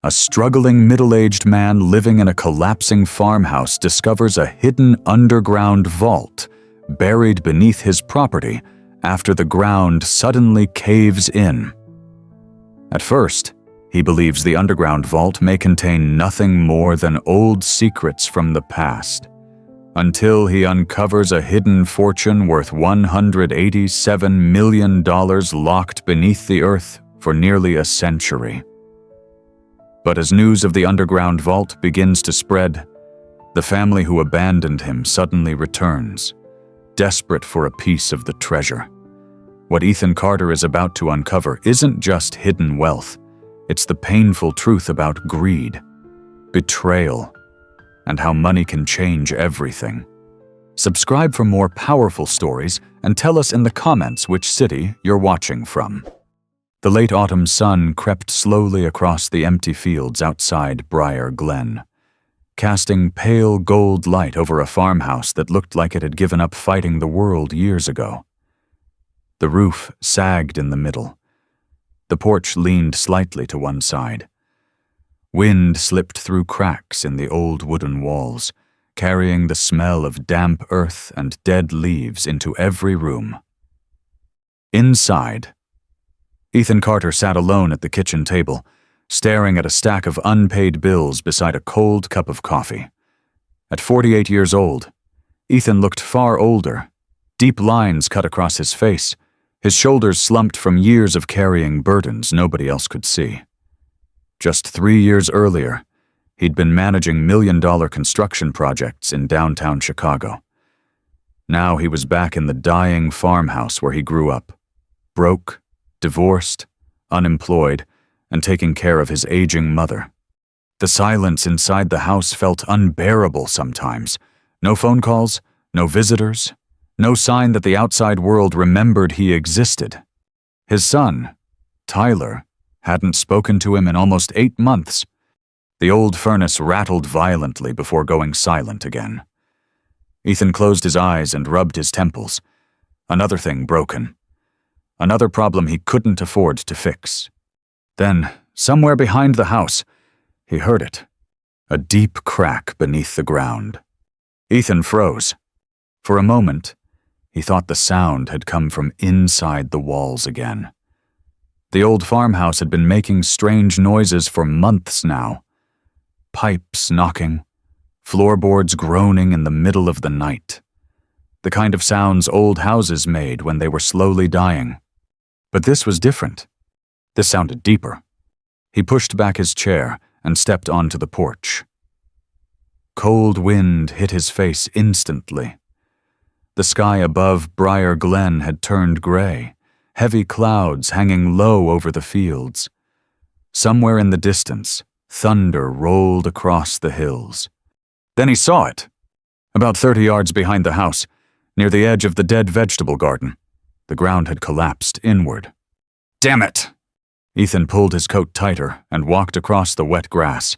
A struggling middle-aged man living in a collapsing farmhouse discovers a hidden underground vault buried beneath his property after the ground suddenly caves in. At first, he believes the underground vault may contain nothing more than old secrets from the past, until he uncovers a hidden fortune worth $187 million locked beneath the earth for nearly a century. But as news of the underground vault begins to spread, the family who abandoned him suddenly returns, desperate for a piece of the treasure. What Ethan Carter is about to uncover isn't just hidden wealth, it's the painful truth about greed, betrayal, and how money can change everything. Subscribe for more powerful stories and tell us in the comments which city you're watching from. The late autumn sun crept slowly across the empty fields outside Briar Glen, casting pale gold light over a farmhouse that looked like it had given up fighting the world years ago. The roof sagged in the middle. The porch leaned slightly to one side. Wind slipped through cracks in the old wooden walls, carrying the smell of damp earth and dead leaves into every room. Inside, Ethan Carter sat alone at the kitchen table, staring at a stack of unpaid bills beside a cold cup of coffee. At 48 years old, Ethan looked far older. Deep lines cut across his face, his shoulders slumped from years of carrying burdens nobody else could see. Just 3 years earlier, he'd been managing million-dollar construction projects in downtown Chicago. Now he was back in the dying farmhouse where he grew up, broke, divorced, unemployed, and taking care of his aging mother. The silence inside the house felt unbearable sometimes. No phone calls, no visitors, no sign that the outside world remembered he existed. His son, Tyler, hadn't spoken to him in almost 8 months. The old furnace rattled violently before going silent again. Ethan closed his eyes and rubbed his temples. Another thing broken. Another problem he couldn't afford to fix. Then, somewhere behind the house, he heard it. A deep crack beneath the ground. Ethan froze. For a moment, he thought the sound had come from inside the walls again. The old farmhouse had been making strange noises for months now. Pipes knocking, floorboards groaning in the middle of the night. The kind of sounds old houses made when they were slowly dying. But this was different. This sounded deeper. He pushed back his chair and stepped onto the porch. Cold wind hit his face instantly. The sky above Briar Glen had turned gray, heavy clouds hanging low over the fields. Somewhere in the distance, thunder rolled across the hills. Then he saw it. About 30 yards behind the house, near the edge of the dead vegetable garden, the ground had collapsed inward. Damn it! Ethan pulled his coat tighter and walked across the wet grass.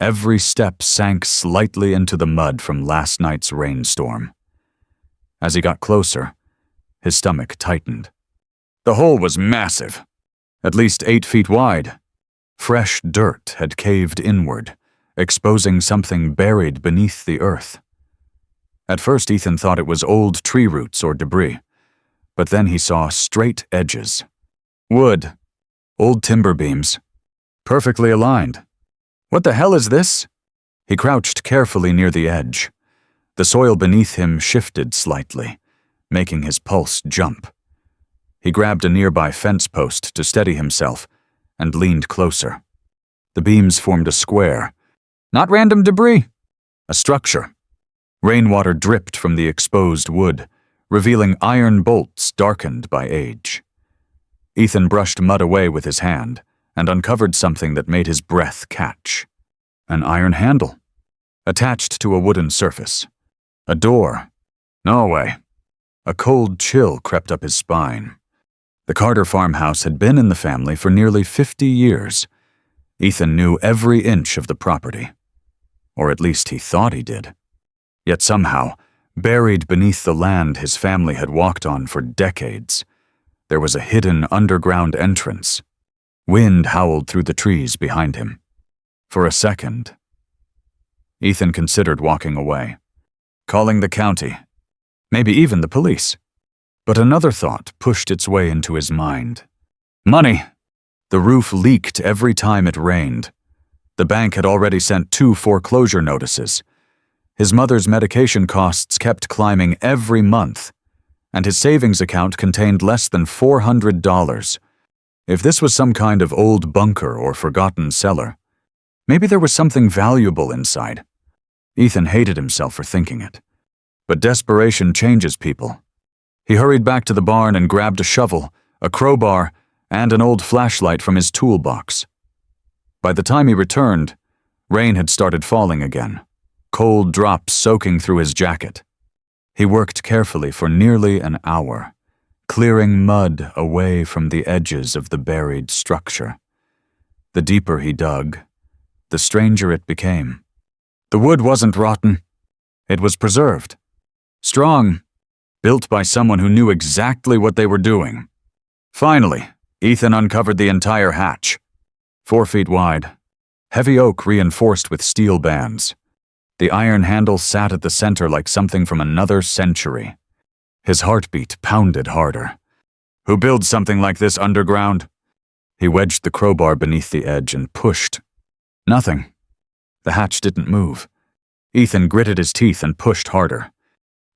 Every step sank slightly into the mud from last night's rainstorm. As he got closer, his stomach tightened. The hole was massive, at least 8 feet wide. Fresh dirt had caved inward, exposing something buried beneath the earth. At first, Ethan thought it was old tree roots or debris, but then he saw straight edges. Wood. Old timber beams. Perfectly aligned. What the hell is this? He crouched carefully near the edge. The soil beneath him shifted slightly, making his pulse jump. He grabbed a nearby fence post to steady himself and leaned closer. The beams formed a square. Not random debris. A structure. Rainwater dripped from the exposed wood, revealing iron bolts darkened by age. Ethan brushed mud away with his hand and uncovered something that made his breath catch. An iron handle, attached to a wooden surface. A door. No way. A cold chill crept up his spine. The Carter farmhouse had been in the family for nearly 50 years. Ethan knew every inch of the property. Or at least he thought he did. Yet somehow, buried beneath the land his family had walked on for decades, there was a hidden underground entrance. Wind howled through the trees behind him. For a second, Ethan considered walking away, calling the county, maybe even the police. But another thought pushed its way into his mind. Money! The roof leaked every time it rained. The bank had already sent 2 foreclosure notices. His mother's medication costs kept climbing every month, and his savings account contained less than $400. If this was some kind of old bunker or forgotten cellar, maybe there was something valuable inside. Ethan hated himself for thinking it. But desperation changes people. He hurried back to the barn and grabbed a shovel, a crowbar, and an old flashlight from his toolbox. By the time he returned, rain had started falling again, cold drops soaking through his jacket. He worked carefully for nearly an hour, clearing mud away from the edges of the buried structure. The deeper he dug, the stranger it became. The wood wasn't rotten. It was preserved. Strong, built by someone who knew exactly what they were doing. Finally, Ethan uncovered the entire hatch. 4 feet wide, heavy oak reinforced with steel bands. The iron handle sat at the center like something from another century. His heartbeat pounded harder. Who builds something like this underground? He wedged the crowbar beneath the edge and pushed. Nothing. The hatch didn't move. Ethan gritted his teeth and pushed harder.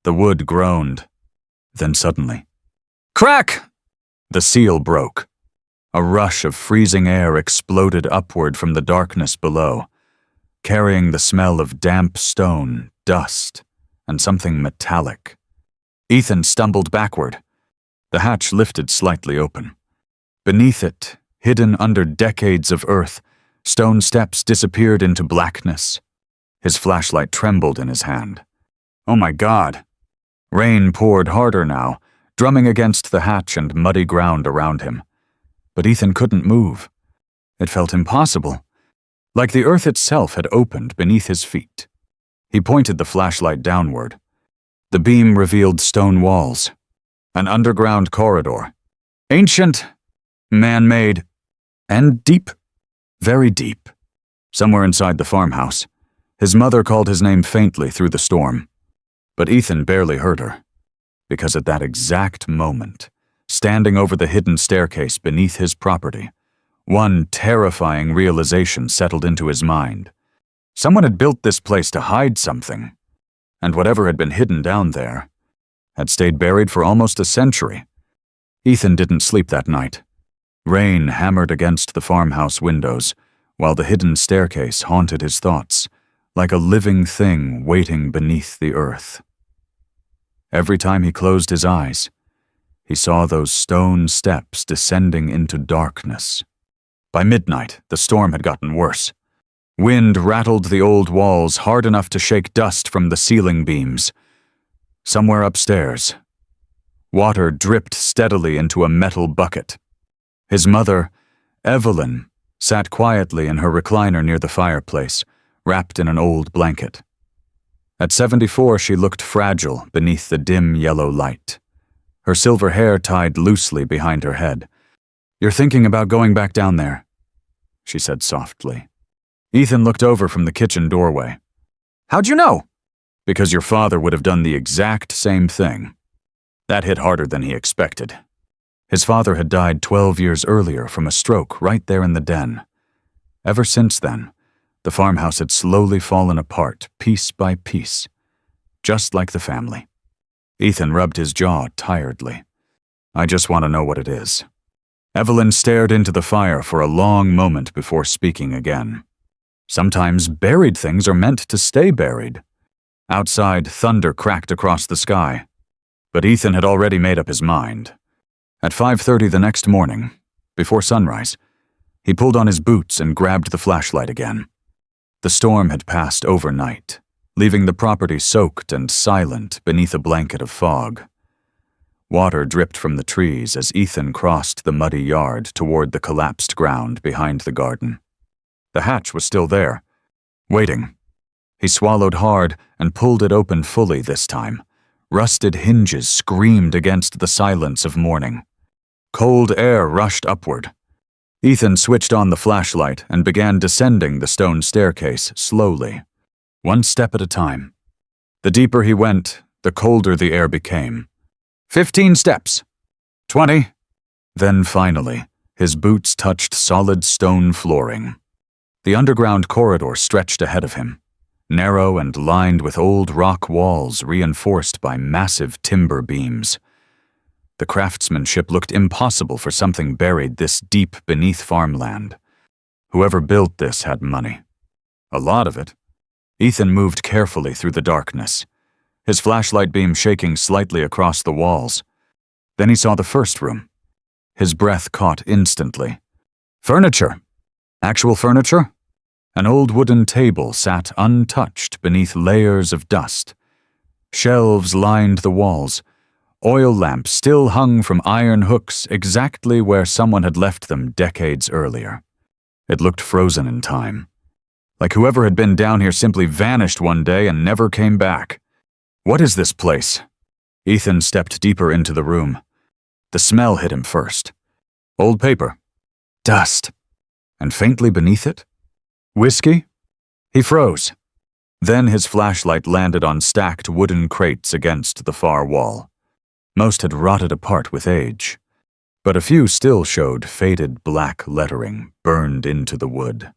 The wood groaned. Then suddenly, crack! The seal broke. A rush of freezing air exploded upward from the darkness below, carrying the smell of damp stone, dust, and something metallic. Ethan stumbled backward. The hatch lifted slightly open. Beneath it, hidden under decades of earth, stone steps disappeared into blackness. His flashlight trembled in his hand. Oh my God! Rain poured harder now, drumming against the hatch and muddy ground around him. But Ethan couldn't move. It felt impossible, like the earth itself had opened beneath his feet. He pointed the flashlight downward. The beam revealed stone walls, an underground corridor, ancient, man-made, and deep, very deep. Somewhere inside the farmhouse, his mother called his name faintly through the storm. But Ethan barely heard her, because at that exact moment, standing over the hidden staircase beneath his property, one terrifying realization settled into his mind. Someone had built this place to hide something, and whatever had been hidden down there had stayed buried for almost a century. Ethan didn't sleep that night. Rain hammered against the farmhouse windows, while the hidden staircase haunted his thoughts, like a living thing waiting beneath the earth. Every time he closed his eyes, he saw those stone steps descending into darkness. By midnight, the storm had gotten worse. Wind rattled the old walls hard enough to shake dust from the ceiling beams. Somewhere upstairs, water dripped steadily into a metal bucket. His mother, Evelyn, sat quietly in her recliner near the fireplace, wrapped in an old blanket. At 74, she looked fragile beneath the dim yellow light, her silver hair tied loosely behind her head. "You're thinking about going back down there," she said softly. Ethan looked over from the kitchen doorway. "How'd you know?" "Because your father would have done the exact same thing." That hit harder than he expected. His father had died 12 years earlier from a stroke right there in the den. Ever since then, the farmhouse had slowly fallen apart, piece by piece, just like the family. Ethan rubbed his jaw tiredly. "I just want to know what it is." Evelyn stared into the fire for a long moment before speaking again. Sometimes buried things are meant to stay buried. Outside, thunder cracked across the sky. But Ethan had already made up his mind. At 5:30 the next morning, before sunrise, he pulled on his boots and grabbed the flashlight again. The storm had passed overnight, leaving the property soaked and silent beneath a blanket of fog. Water dripped from the trees as Ethan crossed the muddy yard toward the collapsed ground behind the garden. The hatch was still there, waiting. He swallowed hard and pulled it open fully this time. Rusted hinges screamed against the silence of morning. Cold air rushed upward. Ethan switched on the flashlight and began descending the stone staircase slowly, one step at a time. The deeper he went, the colder the air became. 15 steps. 20. Then finally, his boots touched solid stone flooring. The underground corridor stretched ahead of him, narrow and lined with old rock walls reinforced by massive timber beams. The craftsmanship looked impossible for something buried this deep beneath farmland. Whoever built this had money. A lot of it. Ethan moved carefully through the darkness, his flashlight beam shaking slightly across the walls. Then he saw the first room. His breath caught instantly. Furniture. Actual furniture? An old wooden table sat untouched beneath layers of dust. Shelves lined the walls. Oil lamps still hung from iron hooks exactly where someone had left them decades earlier. It looked frozen in time. Like whoever had been down here simply vanished one day and never came back. What is this place? Ethan stepped deeper into the room. The smell hit him first. Old paper. Dust. And faintly beneath it, whiskey? He froze. Then his flashlight landed on stacked wooden crates against the far wall. Most had rotted apart with age, but a few still showed faded black lettering burned into the wood.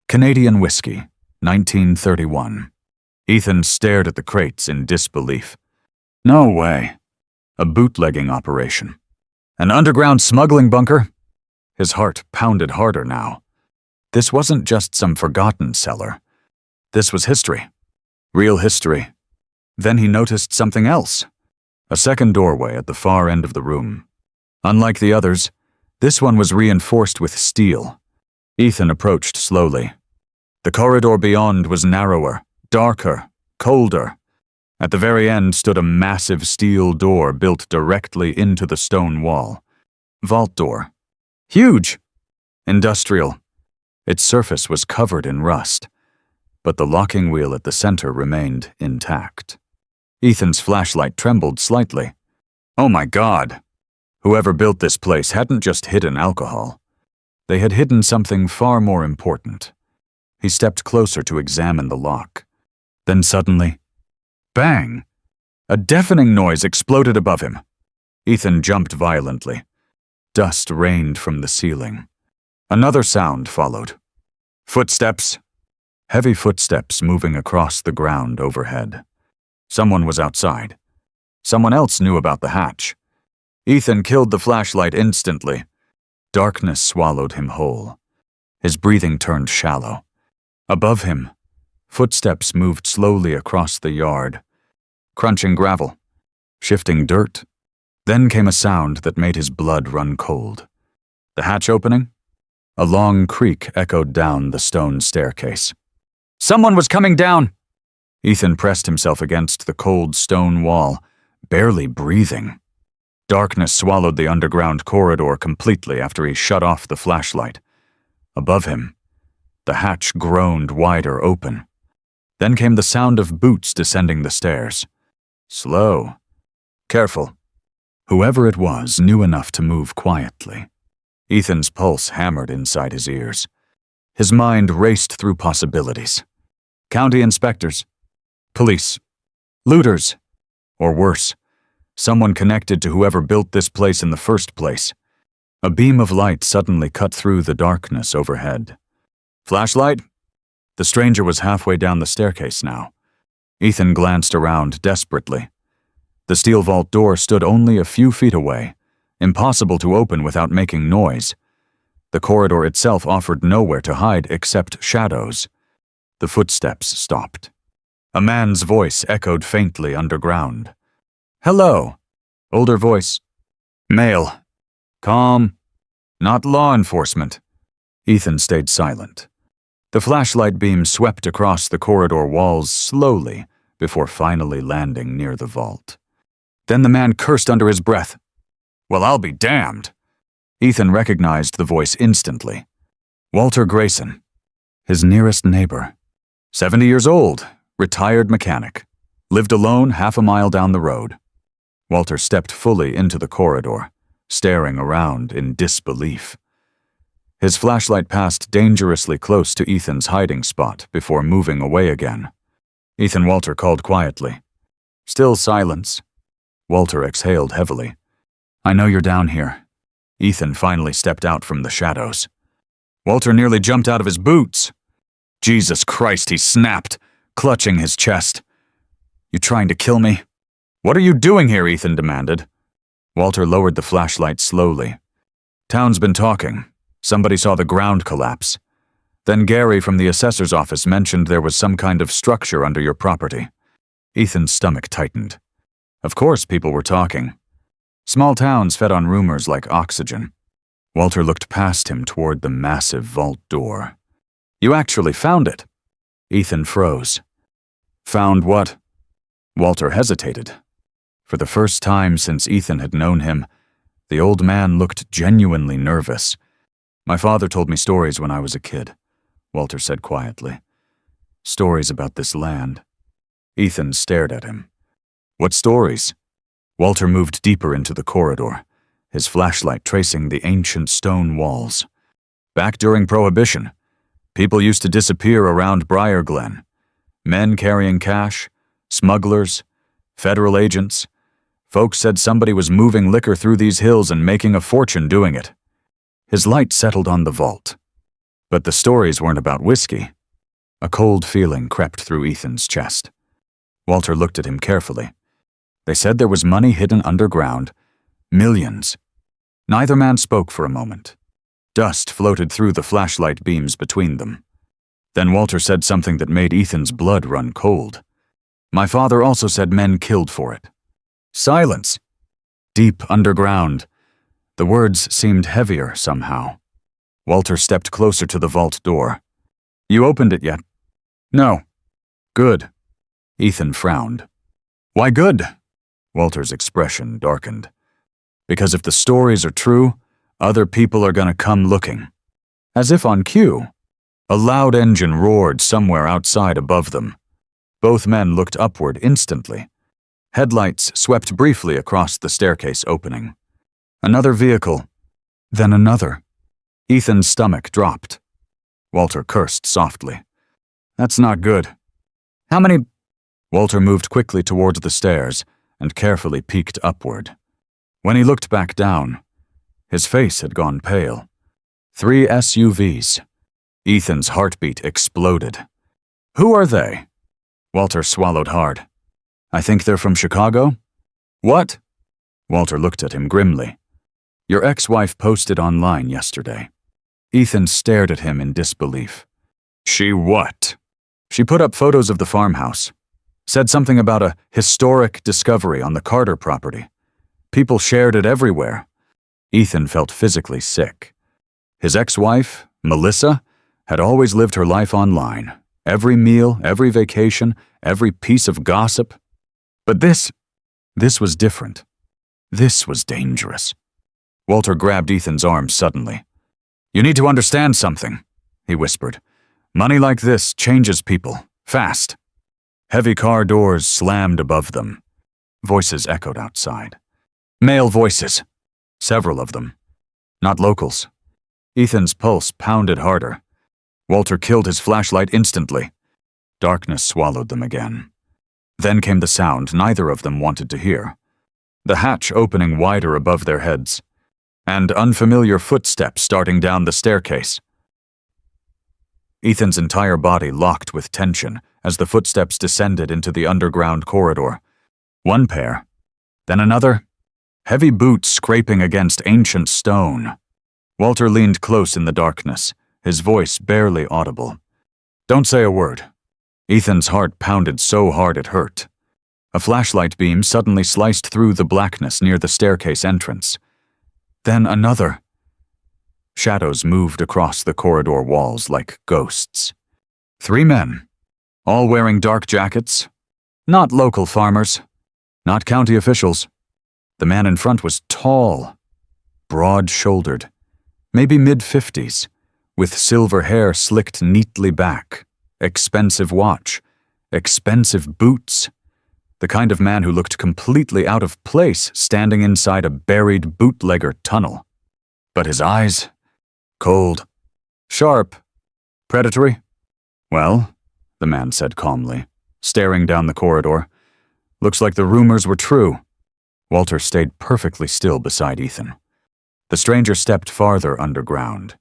Canadian whiskey, 1931. Ethan stared at the crates in disbelief. No way. A bootlegging operation. An underground smuggling bunker? His heart pounded harder now. This wasn't just some forgotten cellar. This was history. Real history. Then he noticed something else. A second doorway at the far end of the room. Unlike the others, this one was reinforced with steel. Ethan approached slowly. The corridor beyond was narrower, darker, colder. At the very end stood a massive steel door built directly into the stone wall. Vault door. Huge! Industrial. Its surface was covered in rust, but the locking wheel at the center remained intact. Ethan's flashlight trembled slightly. Oh my God! Whoever built this place hadn't just hidden alcohol. They had hidden something far more important. He stepped closer to examine the lock. Then suddenly, bang! A deafening noise exploded above him. Ethan jumped violently. Dust rained from the ceiling. Another sound followed. Footsteps. Heavy footsteps moving across the ground overhead. Someone was outside. Someone else knew about the hatch. Ethan killed the flashlight instantly. Darkness swallowed him whole. His breathing turned shallow. Above him, footsteps moved slowly across the yard, crunching gravel, shifting dirt. Then came a sound that made his blood run cold. The hatch opening? A long creak echoed down the stone staircase. Someone was coming down! Ethan pressed himself against the cold stone wall, barely breathing. Darkness swallowed the underground corridor completely after he shut off the flashlight. Above him, the hatch groaned wider open. Then came the sound of boots descending the stairs. Slow. Careful. Whoever it was knew enough to move quietly. Ethan's pulse hammered inside his ears. His mind raced through possibilities. County inspectors. Police. Looters. Or worse, someone connected to whoever built this place in the first place. A beam of light suddenly cut through the darkness overhead. Flashlight? The stranger was halfway down the staircase now. Ethan glanced around desperately. The steel vault door stood only a few feet away, impossible to open without making noise. The corridor itself offered nowhere to hide except shadows. The footsteps stopped. A man's voice echoed faintly underground. Hello. Older voice. Male. Calm. Not law enforcement. Ethan stayed silent. The flashlight beam swept across the corridor walls slowly before finally landing near the vault. Then the man cursed under his breath. Well, I'll be damned. Ethan recognized the voice instantly. Walter Grayson, his nearest neighbor. 70 years old, retired mechanic. Lived alone half a mile down the road. Walter stepped fully into the corridor, staring around in disbelief. His flashlight passed dangerously close to Ethan's hiding spot before moving away again. Ethan Walter called quietly. Still silence. Walter exhaled heavily. I know you're down here. Ethan finally stepped out from the shadows. Walter nearly jumped out of his boots. Jesus Christ, he snapped, clutching his chest. You trying to kill me? What are you doing here? Ethan demanded. Walter lowered the flashlight slowly. Town's been talking. Somebody saw the ground collapse. Then Gary from the assessor's office mentioned there was some kind of structure under your property. Ethan's stomach tightened. Of course people were talking. Small towns fed on rumors like oxygen. Walter looked past him toward the massive vault door. You actually found it. Ethan froze. Found what? Walter hesitated. For the first time since Ethan had known him, the old man looked genuinely nervous. My father told me stories when I was a kid, Walter said quietly. Stories about this land. Ethan stared at him. What stories? Walter moved deeper into the corridor, his flashlight tracing the ancient stone walls. Back during Prohibition, people used to disappear around Briar Glen. Men carrying cash, smugglers, federal agents. Folks said somebody was moving liquor through these hills and making a fortune doing it. His light settled on the vault. But the stories weren't about whiskey. A cold feeling crept through Ethan's chest. Walter looked at him carefully. They said there was money hidden underground. Millions. Neither man spoke for a moment. Dust floated through the flashlight beams between them. Then Walter said something that made Ethan's blood run cold. My father also said men killed for it. Silence. Deep underground. The words seemed heavier somehow. Walter stepped closer to the vault door. You opened it yet? No. Good. Ethan frowned. Why good? Walter's expression darkened. Because if the stories are true, other people are gonna come looking. As if on cue. A loud engine roared somewhere outside above them. Both men looked upward instantly. Headlights swept briefly across the staircase opening. Another vehicle, then another. Ethan's stomach dropped. Walter cursed softly. That's not good. How many? Walter moved quickly towards the stairs and carefully peeked upward. When he looked back down, his face had gone pale. 3 SUVs. Ethan's heartbeat exploded. Who are they? Walter swallowed hard. I think they're from Chicago. What? Walter looked at him grimly. Your ex-wife posted online yesterday. Ethan stared at him in disbelief. She what? She put up photos of the farmhouse. Said something about a historic discovery on the Carter property. People shared it everywhere. Ethan felt physically sick. His ex-wife, Melissa, had always lived her life online. Every meal, every vacation, every piece of gossip. But this was different. This was dangerous. Walter grabbed Ethan's arm suddenly. You need to understand something, he whispered. Money like this changes people, fast. Heavy car doors slammed above them. Voices echoed outside. Male voices. Several of them. Not locals. Ethan's pulse pounded harder. Walter killed his flashlight instantly. Darkness swallowed them again. Then came the sound neither of them wanted to hear. The hatch opening wider above their heads. And unfamiliar footsteps starting down the staircase. Ethan's entire body locked with tension as the footsteps descended into the underground corridor. One pair, then another. Heavy boots scraping against ancient stone. Walter leaned close in the darkness, his voice barely audible. Don't say a word. Ethan's heart pounded so hard it hurt. A flashlight beam suddenly sliced through the blackness near the staircase entrance. Then another. Shadows moved across the corridor walls like ghosts. 3 men, all wearing dark jackets. Not local farmers, not county officials. The man in front was tall, broad-shouldered, maybe mid-50s, with silver hair slicked neatly back, expensive watch, expensive boots. The kind of man who looked completely out of place standing inside a buried bootlegger tunnel. But his eyes, Cold. Sharp. Predatory? Well, the man said calmly, staring down the corridor. Looks like the rumors were true. Walter stayed perfectly still beside Ethan. The stranger stepped farther underground,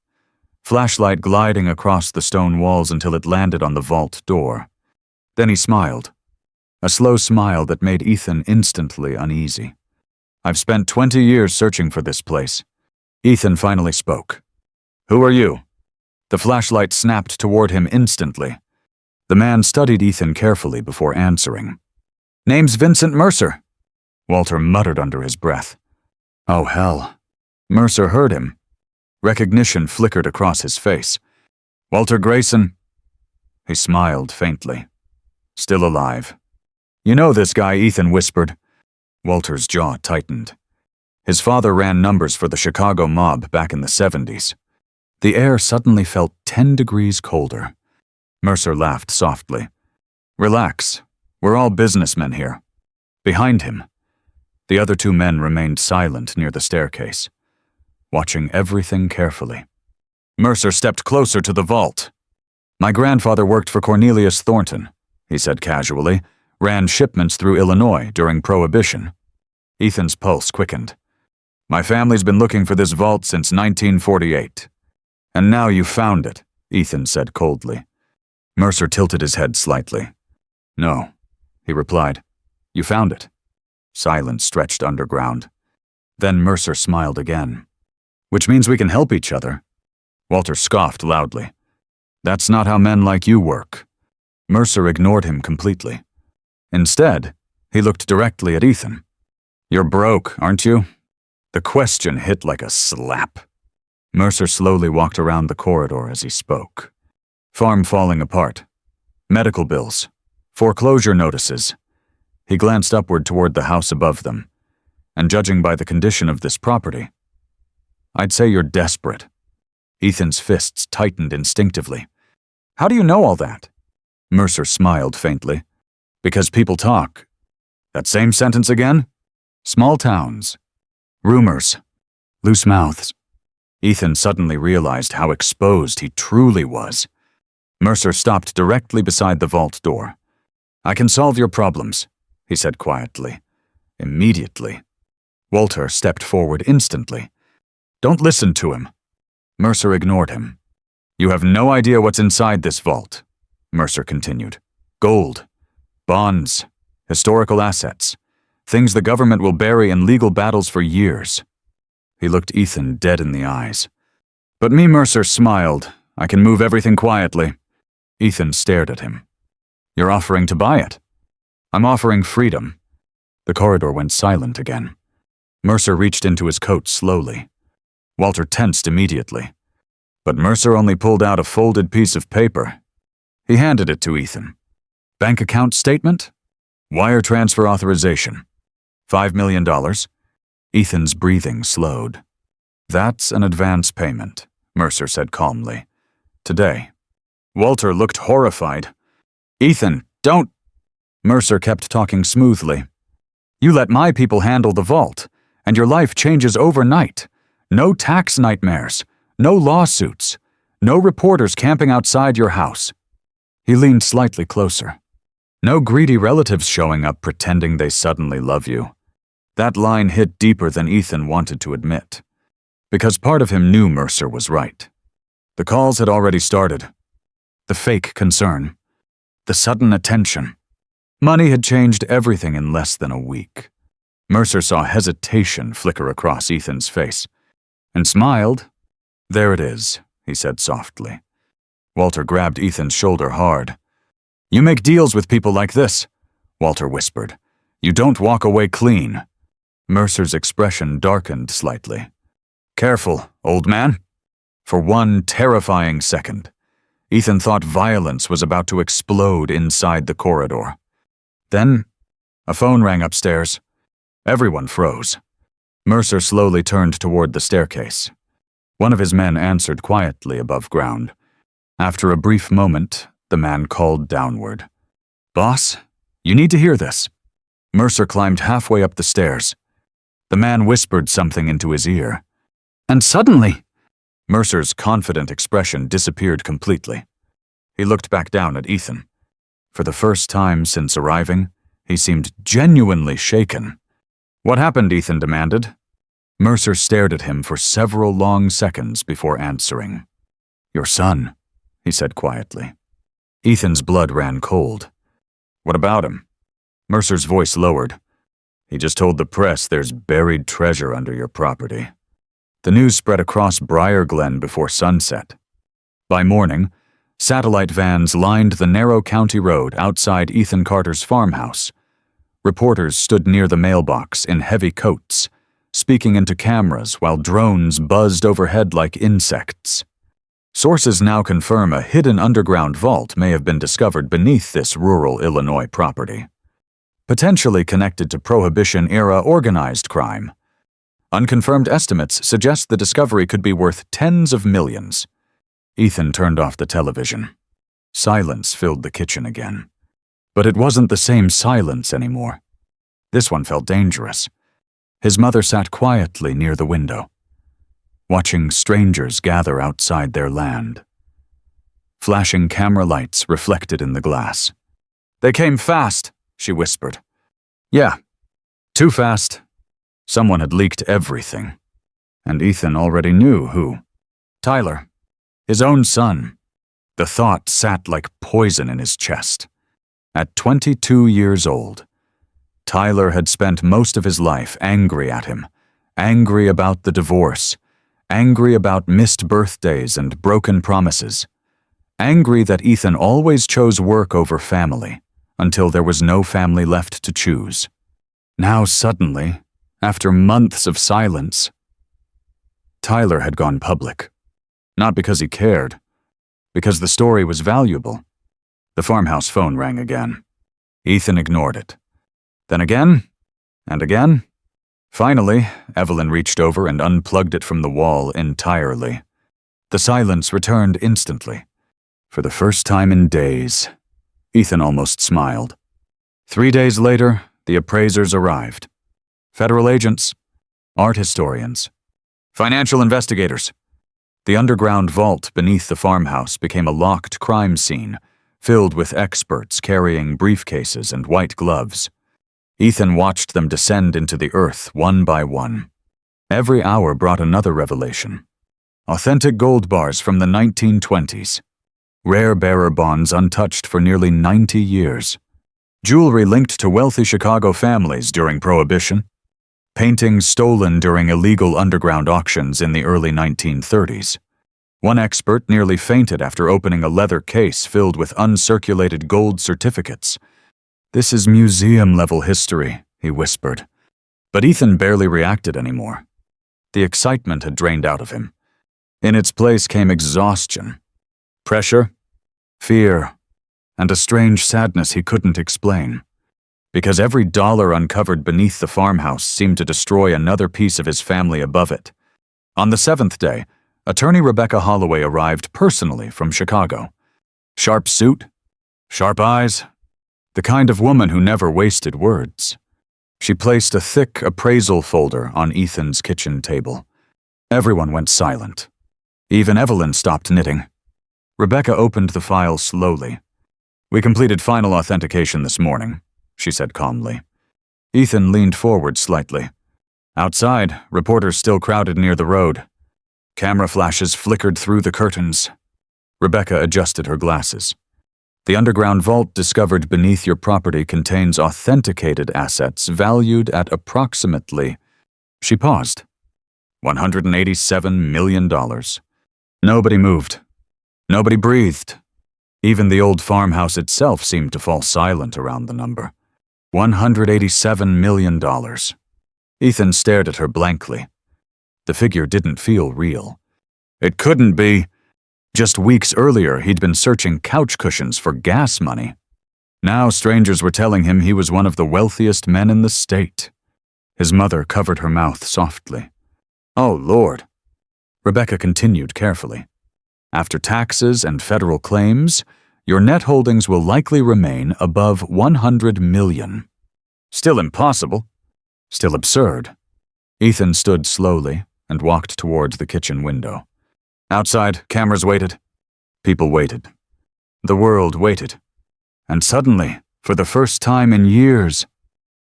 flashlight gliding across the stone walls until it landed on the vault door. Then he smiled, a slow smile that made Ethan instantly uneasy. I've spent 20 years searching for this place. Ethan finally spoke. Who are you? The flashlight snapped toward him instantly. The man studied Ethan carefully before answering. Name's Vincent Mercer. Walter muttered under his breath. Oh, hell. Mercer heard him. Recognition flickered across his face. Walter Grayson. He smiled faintly. Still alive. You know this guy, Ethan whispered. Walter's jaw tightened. His father ran numbers for the Chicago mob back in the 70s. The air suddenly felt 10 degrees colder. Mercer laughed softly. Relax. We're all businessmen here. Behind him, the other two men remained silent near the staircase, watching everything carefully. Mercer stepped closer to the vault. My grandfather worked for Cornelius Thornton, he said casually, ran shipments through Illinois during Prohibition. Ethan's pulse quickened. My family's been looking for this vault since 1948. And now you found it, Ethan said coldly. Mercer tilted his head slightly. No, he replied. You found it. Silence stretched underground. Then Mercer smiled again. Which means we can help each other. Walter scoffed loudly. That's not how men like you work. Mercer ignored him completely. Instead, he looked directly at Ethan. You're broke, aren't you? The question hit like a slap. Mercer slowly walked around the corridor as he spoke. Farm falling apart. Medical bills. Foreclosure notices. He glanced upward toward the house above them. And judging by the condition of this property, I'd say you're desperate. Ethan's fists tightened instinctively. How do you know all that? Mercer smiled faintly. Because people talk. That same sentence again? Small towns. Rumors. Loose mouths. Ethan suddenly realized how exposed he truly was. Mercer stopped directly beside the vault door. I can solve your problems, he said quietly. Immediately. Walter stepped forward instantly. Don't listen to him. Mercer ignored him. You have no idea what's inside this vault, Mercer continued. Gold, bonds, historical assets, things the government will bury in legal battles for years. He looked Ethan dead in the eyes. But me, Mercer smiled. I can move everything quietly. Ethan stared at him. You're offering to buy it. I'm offering freedom. The corridor went silent again. Mercer reached into his coat slowly. Walter tensed immediately. But Mercer only pulled out a folded piece of paper. He handed it to Ethan. Bank account statement? Wire transfer authorization. $5 million. Ethan's breathing slowed. That's an advance payment, Mercer said calmly. Today. Walter looked horrified. Ethan, don't. Mercer kept talking smoothly. You let my people handle the vault, and your life changes overnight. No tax nightmares, no lawsuits, no reporters camping outside your house. He leaned slightly closer. No greedy relatives showing up pretending they suddenly love you. That line hit deeper than Ethan wanted to admit. Because part of him knew Mercer was right. The calls had already started. The fake concern. The sudden attention. Money had changed everything in less than a week. Mercer saw hesitation flicker across Ethan's face, and smiled. There it is, he said softly. Walter grabbed Ethan's shoulder hard. You make deals with people like this, Walter whispered. You don't walk away clean. Mercer's expression darkened slightly. Careful, old man. For one terrifying second, Ethan thought violence was about to explode inside the corridor. Then, a phone rang upstairs. Everyone froze. Mercer slowly turned toward the staircase. One of his men answered quietly above ground. After a brief moment, the man called downward. Boss, you need to hear this. Mercer climbed halfway up the stairs. The man whispered something into his ear. And suddenly, Mercer's confident expression disappeared completely. He looked back down at Ethan. For the first time since arriving, he seemed genuinely shaken. "What happened?" Ethan demanded. Mercer stared at him for several long seconds before answering. "Your son," he said quietly. Ethan's blood ran cold. "What about him?" Mercer's voice lowered. "He just told the press there's buried treasure under your property." The news spread across Briar Glen before sunset. By morning, satellite vans lined the narrow county road outside Ethan Carter's farmhouse. Reporters stood near the mailbox in heavy coats, speaking into cameras while drones buzzed overhead like insects. Sources now confirm a hidden underground vault may have been discovered beneath this rural Illinois property, potentially connected to Prohibition-era organized crime. Unconfirmed estimates suggest the discovery could be worth tens of millions. Ethan turned off the television. Silence filled the kitchen again. But it wasn't the same silence anymore. This one felt dangerous. His mother sat quietly near the window, watching strangers gather outside their land. Flashing camera lights reflected in the glass. "They came fast," she whispered. "Yeah, too fast." Someone had leaked everything. And Ethan already knew who. Tyler. His own son. The thought sat like poison in his chest. At 22 years old, Tyler had spent most of his life angry at him, angry about the divorce, angry about missed birthdays and broken promises, angry that Ethan always chose work over family until there was no family left to choose. Now suddenly, after months of silence, Tyler had gone public. Not because he cared, because the story was valuable. The farmhouse phone rang again. Ethan ignored it. Then again, and again. Finally, Evelyn reached over and unplugged it from the wall entirely. The silence returned instantly. For the first time in days, Ethan almost smiled. 3 days later, the appraisers arrived. Federal agents, art historians, financial investigators. The underground vault beneath the farmhouse became a locked crime scene, filled with experts carrying briefcases and white gloves. Ethan watched them descend into the earth one by one. Every hour brought another revelation. Authentic gold bars from the 1920s. Rare bearer bonds untouched for nearly 90 years. Jewelry linked to wealthy Chicago families during Prohibition. Paintings stolen during illegal underground auctions in the early 1930s. One expert nearly fainted after opening a leather case filled with uncirculated gold certificates. "This is museum-level history," he whispered. But Ethan barely reacted anymore. The excitement had drained out of him. In its place came exhaustion, pressure, fear, and a strange sadness he couldn't explain. Because every dollar uncovered beneath the farmhouse seemed to destroy another piece of his family above it. On the 7th day, attorney Rebecca Holloway arrived personally from Chicago. Sharp suit, sharp eyes, the kind of woman who never wasted words. She placed a thick appraisal folder on Ethan's kitchen table. Everyone went silent. Even Evelyn stopped knitting. Rebecca opened the file slowly. "We completed final authentication this morning," she said calmly. Ethan leaned forward slightly. Outside, reporters still crowded near the road. Camera flashes flickered through the curtains. Rebecca adjusted her glasses. "The underground vault discovered beneath your property contains authenticated assets valued at approximately..." She paused. $187 million. Nobody moved. Nobody breathed. Even the old farmhouse itself seemed to fall silent around the number. $187 million. Ethan stared at her blankly. The figure didn't feel real. It couldn't be. Just weeks earlier, he'd been searching couch cushions for gas money. Now strangers were telling him he was one of the wealthiest men in the state. His mother covered her mouth softly. "Oh, Lord." Rebecca continued carefully. "After taxes and federal claims, your net holdings will likely remain above 100 million. Still impossible. Still absurd." Ethan stood slowly and walked towards the kitchen window. Outside, cameras waited. People waited. The world waited. And suddenly, for the first time in years,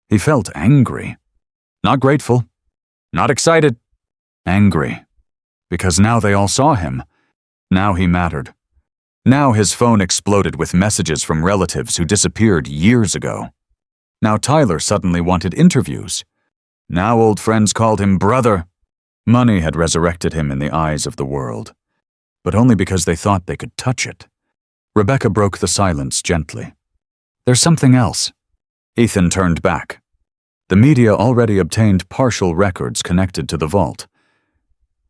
he felt angry. Not grateful. Not excited. Angry. Because now they all saw him. Now he mattered. Now his phone exploded with messages from relatives who disappeared years ago. Now Tyler suddenly wanted interviews. Now old friends called him brother. Money had resurrected him in the eyes of the world, but only because they thought they could touch it. Rebecca broke the silence gently. There's something else. Ethan turned back. The media already obtained partial records connected to the vault.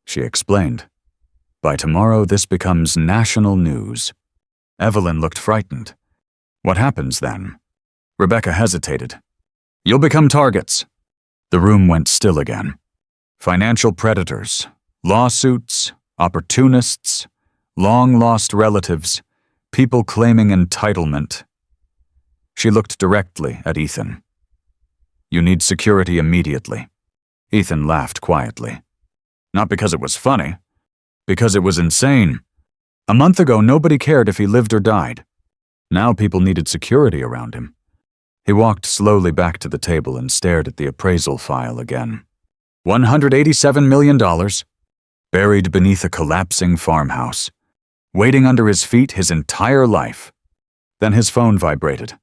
She explained. By tomorrow, this becomes national news. Evelyn looked frightened. What happens then? Rebecca hesitated. You'll become targets. The room went still again. Financial predators, lawsuits, opportunists, long-lost relatives, people claiming entitlement. She looked directly at Ethan. You need security immediately. Ethan laughed quietly. Not because it was funny. Because it was insane. A month ago, nobody cared if he lived or died. Now people needed security around him. He walked slowly back to the table and stared at the appraisal file again. $187 million, buried beneath a collapsing farmhouse, waiting under his feet his entire life. Then his phone vibrated.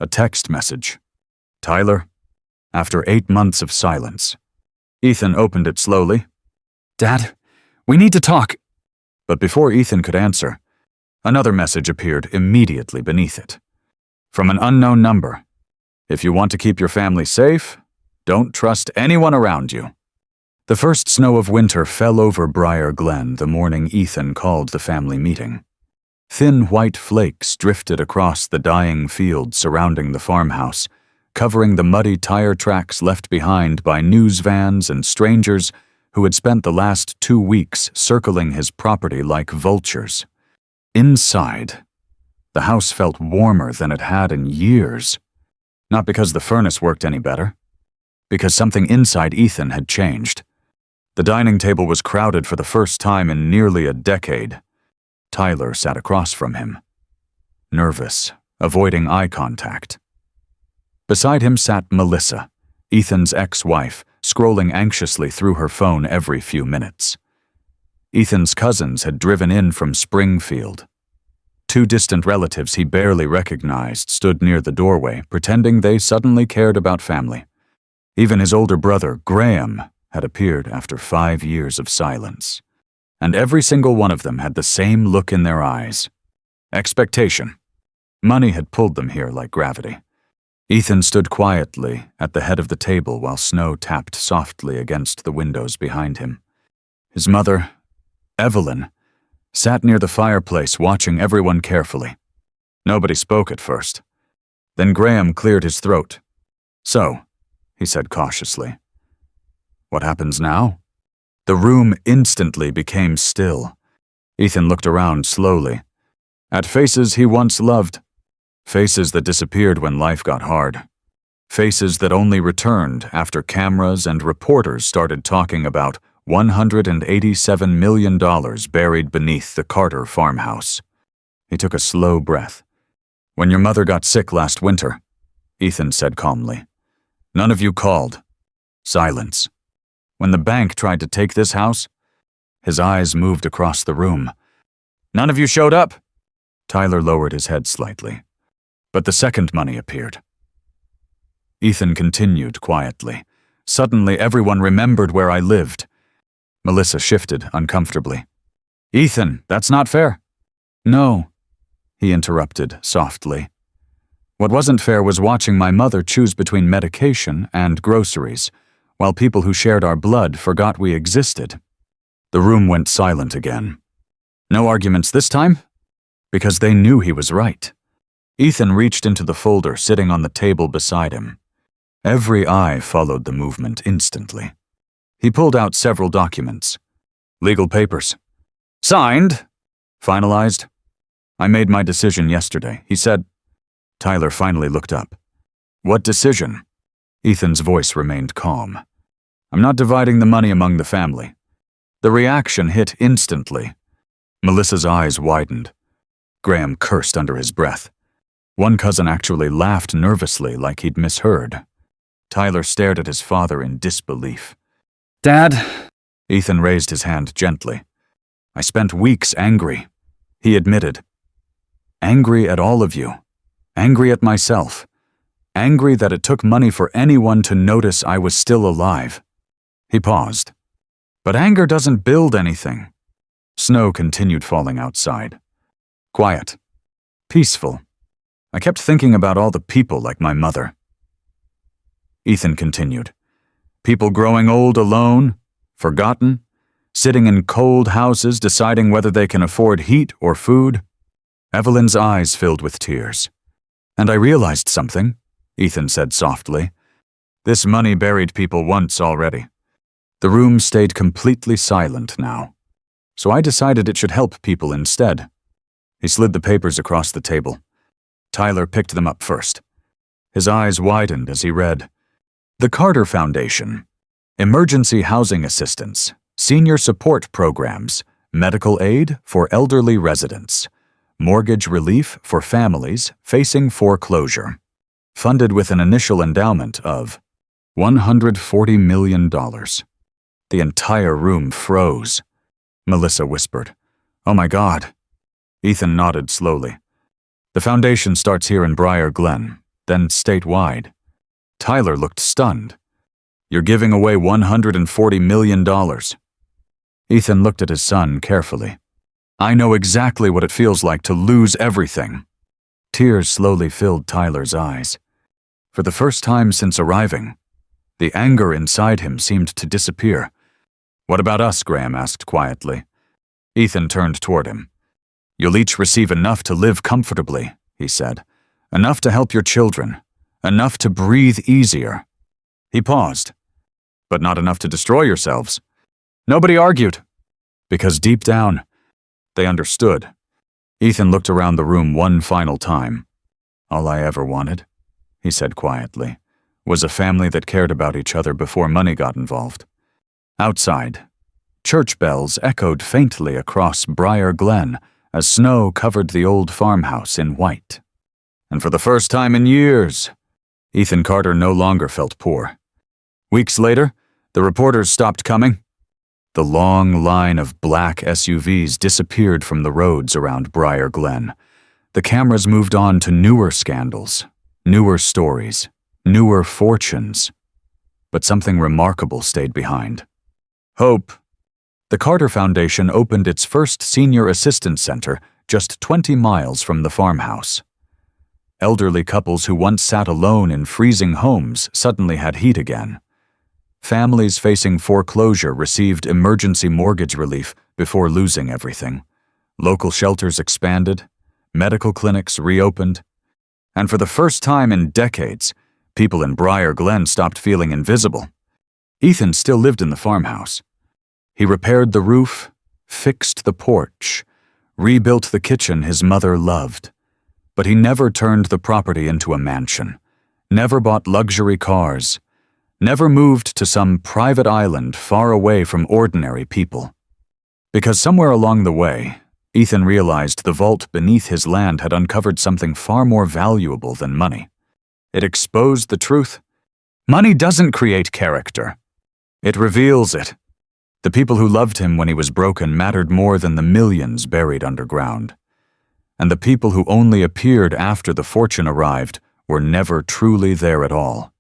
A text message. Tyler, after 8 months of silence. Ethan opened it slowly. Dad, we need to talk. But before Ethan could answer, another message appeared immediately beneath it. From an unknown number. If you want to keep your family safe, don't trust anyone around you. The first snow of winter fell over Briar Glen the morning Ethan called the family meeting. Thin white flakes drifted across the dying fields surrounding the farmhouse, covering the muddy tire tracks left behind by news vans and strangers who had spent the last 2 weeks circling his property like vultures. Inside, the house felt warmer than it had in years. Not because the furnace worked any better, because something inside Ethan had changed. The dining table was crowded for the first time in nearly a decade. Tyler sat across from him, nervous, avoiding eye contact. Beside him sat Melissa, Ethan's ex-wife, scrolling anxiously through her phone every few minutes. Ethan's cousins had driven in from Springfield. 2 distant relatives he barely recognized stood near the doorway, pretending they suddenly cared about family. Even his older brother, Graham, had appeared after 5 years of silence. And every single one of them had the same look in their eyes. Expectation. Money had pulled them here like gravity. Ethan stood quietly at the head of the table while snow tapped softly against the windows behind him. His mother, Evelyn, sat near the fireplace watching everyone carefully. Nobody spoke at first. Then Graham cleared his throat. So, he said cautiously. What happens now? The room instantly became still. Ethan looked around slowly. At faces he once loved. Faces that disappeared when life got hard. Faces that only returned after cameras and reporters started talking about $187 million buried beneath the Carter farmhouse. He took a slow breath. When your mother got sick last winter, Ethan said calmly, none of you called. Silence. When the bank tried to take this house, his eyes moved across the room. None of you showed up. Tyler lowered his head slightly. But the second money appeared. Ethan continued quietly. Suddenly everyone remembered where I lived. Melissa shifted uncomfortably. Ethan, that's not fair. No, he interrupted softly. What wasn't fair was watching my mother choose between medication and groceries, while people who shared our blood forgot we existed. The room went silent again. No arguments this time, because they knew he was right. Ethan reached into the folder sitting on the table beside him. Every eye followed the movement instantly. He pulled out several documents. Legal papers. Signed. Finalized. I made my decision yesterday, he said. Tyler finally looked up. What decision? Ethan's voice remained calm. I'm not dividing the money among the family. The reaction hit instantly. Melissa's eyes widened. Graham cursed under his breath. One cousin actually laughed nervously like he'd misheard. Tyler stared at his father in disbelief. Dad? Ethan raised his hand gently. I spent weeks angry, he admitted. Angry at all of you. Angry at myself. Angry that it took money for anyone to notice I was still alive. He paused. But anger doesn't build anything. Snow continued falling outside. Quiet. Peaceful. I kept thinking about all the people like my mother. Ethan continued. People growing old alone, forgotten, sitting in cold houses deciding whether they can afford heat or food. Evelyn's eyes filled with tears. And I realized something, Ethan said softly. This money buried people once already. The room stayed completely silent now. So I decided it should help people instead. He slid the papers across the table. Tyler picked them up first. His eyes widened as he read, The Carter Foundation, Emergency Housing Assistance, Senior Support Programs, Medical Aid for Elderly Residents, Mortgage Relief for Families Facing Foreclosure, funded with an initial endowment of $140 million. The entire room froze. Melissa whispered, Oh my God. Ethan nodded slowly. The foundation starts here in Briar Glen, then statewide. Tyler looked stunned. You're giving away $140 million. Ethan looked at his son carefully. I know exactly what it feels like to lose everything. Tears slowly filled Tyler's eyes. For the first time since arriving, the anger inside him seemed to disappear. What about us? Graham asked quietly. Ethan turned toward him. You'll each receive enough to live comfortably, he said. Enough to help your children. Enough to breathe easier. He paused. But not enough to destroy yourselves. Nobody argued. Because deep down, they understood. Ethan looked around the room one final time. All I ever wanted, he said quietly, was a family that cared about each other before money got involved. Outside, church bells echoed faintly across Briar Glen as snow covered the old farmhouse in white. And for the first time in years, Ethan Carter no longer felt poor. Weeks later, the reporters stopped coming. The long line of black SUVs disappeared from the roads around Briar Glen. The cameras moved on to newer scandals, newer stories, newer fortunes. But something remarkable stayed behind. Hope. The Carter Foundation opened its first senior assistance center just 20 miles from the farmhouse. Elderly couples who once sat alone in freezing homes suddenly had heat again. Families facing foreclosure received emergency mortgage relief before losing everything. Local shelters expanded, medical clinics reopened, and for the first time in decades, people in Briar Glen stopped feeling invisible. Ethan still lived in the farmhouse. He repaired the roof, fixed the porch, rebuilt the kitchen his mother loved. But he never turned the property into a mansion, never bought luxury cars, never moved to some private island far away from ordinary people. Because somewhere along the way, Ethan realized the vault beneath his land had uncovered something far more valuable than money. It exposed the truth. Money doesn't create character. It reveals it. The people who loved him when he was broken mattered more than the millions buried underground. And the people who only appeared after the fortune arrived were never truly there at all.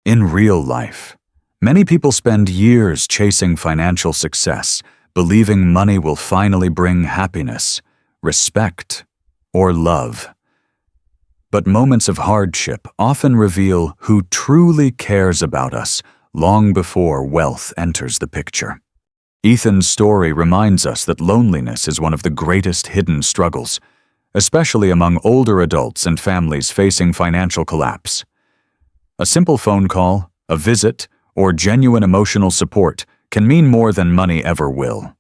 In real life, many people spend years chasing financial success, believing money will finally bring happiness, respect, or love. But moments of hardship often reveal who truly cares about us long before wealth enters the picture. Ethan's story reminds us that loneliness is one of the greatest hidden struggles, especially among older adults and families facing financial collapse. A simple phone call, a visit, or genuine emotional support can mean more than money ever will.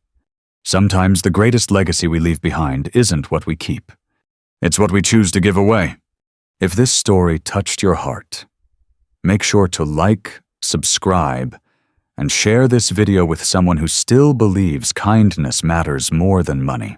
Sometimes the greatest legacy we leave behind isn't what we keep. It's what we choose to give away. If this story touched your heart, make sure to like, subscribe, and share this video with someone who still believes kindness matters more than money.